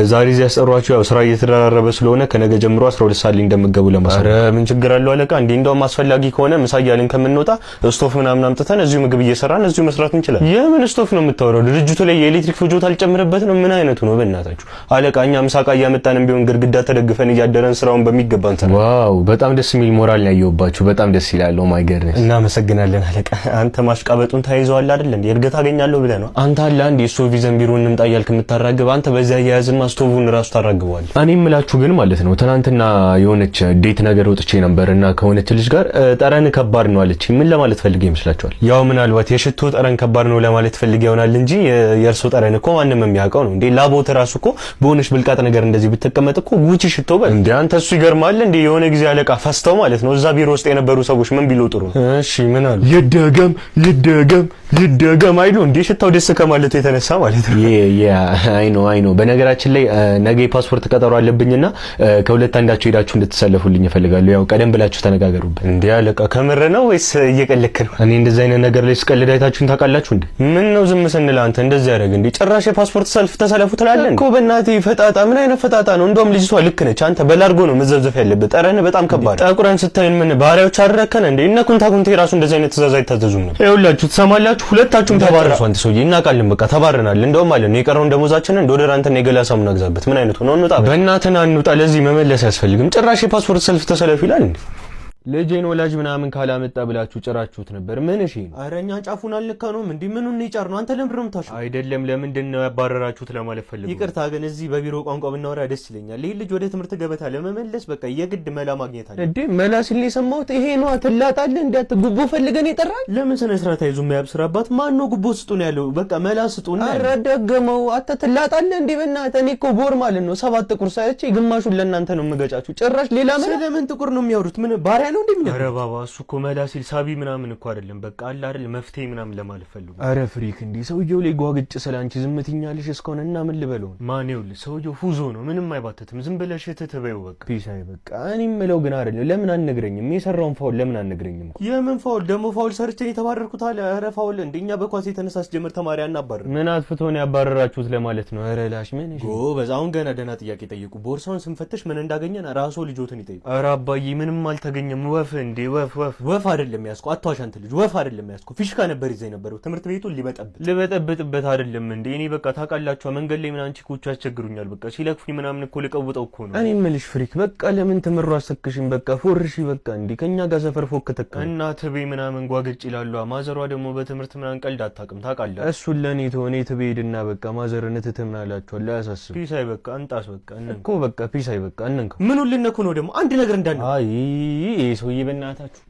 ዛሬ እዚህ ያስጠሯችሁ ያው ስራ እየተደራረበ ስለሆነ ከነገ ጀምሮ 12 ሰዓት ላይ እንደምገቡ ለማሳወቅ። ኧረ ምን ችግር አለው አለቃ? እንዴ እንደውም አስፈላጊ ከሆነ ምሳ እያልን ከምንወጣ ስቶፍ ምናምን አምጥተን እዚሁ ምግብ እየሰራን እዚሁ መስራት እንችላለን። የምን ስቶፍ ነው የምታወራው? ድርጅቱ ላይ የኤሌክትሪክ ፍጆታ አልጨምረበት ነው? ምን አይነቱ ነው በእናታችሁ አለቃ? እኛ ምሳ ዕቃ እያመጣንም ቢሆን ግድግዳ ተደግፈን እያደረን ስራውን በሚገባ እንሰራለን። ዋው በጣም ደስ የሚል ሞራል ነው ያየሁባችሁ። በጣም ደስ ይላል። ኦ ማይ ገድነስ። እናመሰግናለን አለቃ። አንተ ማሽቃበጡን ተያይዘዋል አይደል እንዴ? እርገት አገኛለሁ ብለህ ነው አንተ አለ አንዴ ስቶቭ ይዘን ቢሮ እንምጣ እያልክ የምታራግብ አንተ በዛ ያያዝማ ስቶቭን ራሱ ታራግበዋል። እኔ የምላችሁ ግን ማለት ነው ትናንትና የሆነች ዴት ነገር ወጥቼ ነበርና ከሆነች ልጅ ጋር ጠረን ከባድ ነው አለች። ምን ለማለት ፈልጌ ይመስላችኋል? ያው ምናልባት የሽቶ ጠረን ከባድ ነው ለማለት ፈልጌ ይሆናል እንጂ የእርሶ ጠረን እኮ ማንንም የሚያውቀው ነው እንዴ። ላቦት ራሱ እኮ በሆነች ብልቃጥ ነገር እንደዚህ ብትቀመጥ እኮ ጉቺ ሽቶ በል እንዴ አንተ። እሱ ይገርማል እንዴ። የሆነ ጊዜ አለቃ ፈስተው ማለት ነው እዛ ቢሮ ውስጥ የነበሩ ሰዎች ምን ቢሉ ጥሩ? እሺ ምን አሉ? ይደገም አይሉ እንዴ ሽታው ደስ ከማለቱ የተነሳ ማለት ነው። አይ ኖ በነገራችን ላይ ነገ ፓስፖርት ቀጠሮ አለብኝና ከሁለት አንዳችሁ ሄዳችሁ እንድትሰለፉልኝ እፈልጋለሁ። ያው ቀደም ብላችሁ ተነጋገሩበት። እንዴ አለቃ ከምር ነው ወይስ እየቀለክ ነው? እኔ እንደዚህ አይነት ነገር ላይ ስቀልድ አይታችሁን ታውቃላችሁ እንዴ? ምን ነው ዝም ስንል አንተ እንደዚህ ያደርግ እንዴ? ጭራሽ የፓስፖርት ሰልፍ ተሰለፉ ትላለህ እኮ በእናትህ ፈጣጣ። ምን አይነት ፈጣጣ ነው? እንደውም ልጅቷ ልክ ነች። አንተ በላርጎ ነው መዘብዘፍ ያለበት። ጠረን በጣም ከባድ። ጠቁረን ስታይን ምን ባሪያዎች አረከነ እንዴ? እነ ኩንታኩንቴ ራሱ እንደዚህ አይነት ትእዛዝ አይታዘዙም ነው። ይኸውላችሁ ትሰማላችሁ፣ ሁለታችሁም ተባረሩ። አንተ ሰውዬ እናቃለን፣ በቃ ተባረናል። እንደውም ማለት ነው የቀረውን ደሞዛችንን ዶላራንተና የገላ ሳሙና ግዛበት። ምን አይነቱ ነው? እንውጣ በእናትህ ና እንውጣ። ለዚህ መመለስ አያስፈልግም። ጭራሽ የፓስፖርት ሰልፍ ተሰለፉ ይላል እንዴ? ልጄን ወላጅ ምናምን ካላመጣ ብላችሁ ጭራችሁት ነበር። ምን እሺ ነው? ኧረ እኛ ጫፉን አልነካነውም እንዴ? ምኑን ይጫር ነው? አንተ ለምን ብረምታሽ? አይደለም ለምንድን ነው ያባረራችሁት ለማለት ፈልጉ። ይቅርታ ግን እዚህ በቢሮ ቋንቋ ብናወራ ደስ ይለኛል። ይሄ ልጅ ወደ ትምህርት ገበታ ለመመለስ በቃ የግድ መላ ማግኘት አለ እንዴ? መላ ሲል የሰማሁት ይሄ ነው። ትላጣለህ እንዴ? ጉቦ ፈልገን ይጠራል። ለምን ስነ ስርዓት አይዙ የሚያብስራባት ማን ነው? ጉቦ ስጡን ያለው በቃ መላ ስጡን። ኧረ ደገመው። አተ ትላጣለህ እንዴ? በእናትህ እኔ እኮ ቦር ማለት ነው 7 ጥቁር ሳይቼ ግማሹን ለእናንተ ነው የምገጫችሁ። ጭራሽ ሌላ ስለምን ጥቁር ነው የሚያወሩት? ምን ባሪያ ነው እንደሚያ? ኧረ ባባ እሱ እኮ መላ ሲል ሳቢ ምናምን እኮ አይደለም። በቃ አለ አይደል መፍትሄ ምናምን ለማለት ፈልጉ። አረ ፍሪክ እንዴ ሰውየው ላይ ጓግጭ ስላንቺ ዝምትኛልሽ እስከሆነ እና ምን ልበለው? ማን ይውል ሰውየው ፉዞ ነው ምንም አይባተትም። ዝም ብለሽ ትተበይው በቃ ፒስ። አይ በቃ እኔ የምለው ግን አይደለም ለምን አንነግረኝም? የሰራውን ፋውል ለምን አንነግረኝም? የምን ፋውል ደግሞ? ፋውል ሰርቼ የተባረርኩት አለ። አረ ፋውል እንደኛ በኳስ የተነሳስ ጀመር ተማሪ አናባር። ምን አጥፍቶ ነው ያባረራችሁት ለማለት ነው? አረ ላሽ ምን እሺ ጎበዝ። አሁን ገና ደህና ጥያቄ ጠይቁ። ቦርሳውን ስንፈትሽ ምን እንዳገኘን ራስዎ ልጆትን ይጠይቁ። አረ አባዬ ምንም አልተገኘም። ወፍ እንዴ ወፍ አይደለም ያስኩ። አቷሽ አንተ ልጅ ወፍ አይደለም ያስኩ። ፊሽካ ነበር ይዘኝ ነበር ትምህርት ቤቱን ልበጠብጥበት አይደለም እንዴ? እኔ በቃ ታውቃላችሁ መንገድ ላይ ምን አንቺ ኮቹ ያስቸግሩኛል። በቃ ሲለክፉኝ ምናምን እኮ ልቀውጠው እኮ ነው። እኔ የምልሽ ፍሪክ በቃ ለምን ትምሩ አሰክሽኝ? በቃ ፎርሺ በቃ እንዴ ከኛ ጋር ሰፈር ፎክተካ እና ትቤ ምናምን ጓግጭ ይላሉ። ማዘሯ ደግሞ በትምህርት ምናምን ቀልድ አታውቅም ታውቃለህ። እሱን ለኔ ተወኔ ትቤድና በቃ ማዘርን ትተምናላችሁ አላሳስብ። ፒስ አይ በቃ አንጣስ በቃ እኮ በቃ ፒስ አይ በቃ እንንከ ምን ልነኩ ነው ደግሞ አንድ ነገር እንዳለ አይ ሰውዬ በእናታችሁ።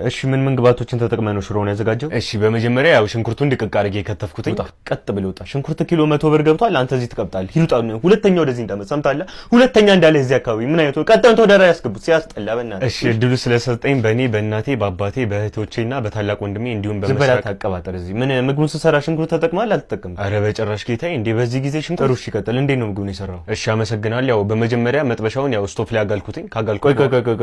እሺ ምን ግባቶችን ተጠቅመህ ነው ሽሮውን ያዘጋጀው? እሺ በመጀመሪያ ያው ሽንኩርቱን ድቅቅ አድርጌ ከተፍኩትኝ። ቀጥ ብለው ወጣ። ሽንኩርት ኪሎ 100 ብር ገብቷል። አንተ እዚህ ትቀብጣለህ። ይሉጣ ሁለተኛ ወደዚህ እንዳመጣ ሰምታለህ? ሁለተኛ እንዳለ እዚህ አካባቢ ምን አይነቱ ቀጥታ ወደ ራይ ያስገቡት ሲያስጠላ በእናትህ። እሺ እድሉ ስለሰጠኝ በእኔ በእናቴ በአባቴ በእህቶቼና በታላቅ ወንድሜ እንዲሁም በመሰረት አቀባጠር እዚህ ምን ምግቡን ስሰራ ሽንኩርት ተጠቅማል አልተጠቀምም? አረ በጭራሽ ጌታዬ። እንዴ በዚህ ጊዜ ሽንኩርት እሺ ይቀጥል። እንዴ ነው ምግቡን የሰራው? እሺ አመሰግናለሁ። ያው በመጀመሪያ መጥበሻውን ያው ስቶፕ ላይ አጋልኩትኝ። ካጋልኩ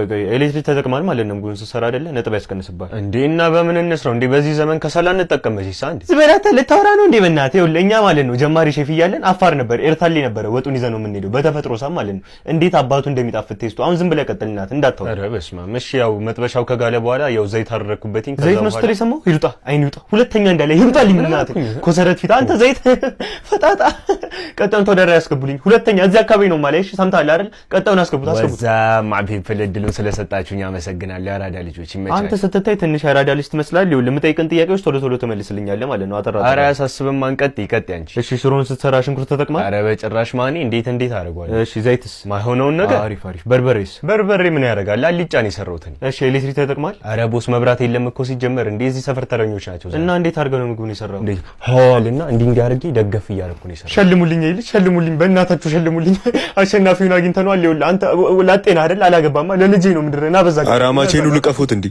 ቆይ ኤሌክትሪክ ተጠቅማል ማለት ነው። ምግቡን ስሰራ አይደለ ነጥብ ያስቀንስባል። እንዴና በምን እንስራው? እንዴ በዚህ ዘመን ከሰላ እንጠቀም በዚህ ሳንድ ዝበራተ ለታውራ ነው እንዴ? በእናትህ ይኸውልህ እኛ ማለት ነው ጀማሪ ሼፍ እያለን አፋር ነበር ኤርታሌ ነበር ወጡን ይዘን ነው የምንሄደው በተፈጥሮ ሳም ማለት ነው። እንዴት አባቱ እንደሚጣፍጥ ቴስቱ አሁን ዝም ብለህ ቀጥልናት እንዳታው። ኧረ በስመ አብ። እሺ ያው መጥበሻው ከጋለ በኋላ ያው ዘይት አደረኩበትኝ። ዘይት ነው ስትል የሰማው? ይሉጣ አይን ይውጣ። ሁለተኛ እንዳለ ይሉጣልኝ ምናት ኮሰረት ፊት አንተ ዘይት ፈጣጣ። ቀጣውን ተወደራ ያስገቡልኝ። ሁለተኛ እዚህ አካባቢ ነው ማለት እሺ ሰምታለህ አይደል? ቀጣውን አስገቡት። ወዛ ማዕቢን ፍልድሉን ስለሰጣችሁኝ አመሰግናለሁ። ያራዳ ልጆች ይመቻል። አንተ ስትታይ ትንሽ ያራዳ ልጅ ትመስላለህ። ይኸውልህ የምጠይቅን ጥያቄዎች ቶሎ ትመልስልኛለህ ማለት ነው። አጠራ ኧረ አያሳስብም። አንቀጥ ይቀጥ ያንቺ። እሺ ሽሮን ስትሰራ ሽንኩርት ተጠቅማ? ኧረ በጭራሽ ማኔ እንዴት አደርገዋለሁ። እሺ ዘይትስ? ማይሆነውን ነገር አሪፍ። በርበሬ ምን ያደርጋል? አልጫን የሰራሁት። እሺ ኤሌክትሪክ ተጠቅማል? ኧረ ቦስ መብራት የለም እኮ ሲጀመር። እንዴ እዚህ ሰፈር ተረኞች ናቸው እና እንዴት አድርገው ነው ምግቡን የሰራው? እንዴ ሀልና እንዲህ አድርጌ ደገፍ እያደረኩ ነው የሰራው። ሸልሙልኝ ይልሽ ሸልሙልኝ፣ በእናታችሁ ሸልሙልኝ። አሸናፊውን አግኝተነዋል። ይኸውልህ አንተ ላጤና አይደል? አላገባማ ለልጄ ነው ምድረና በዛ አራማቼኑ ልቀፉት እንዴ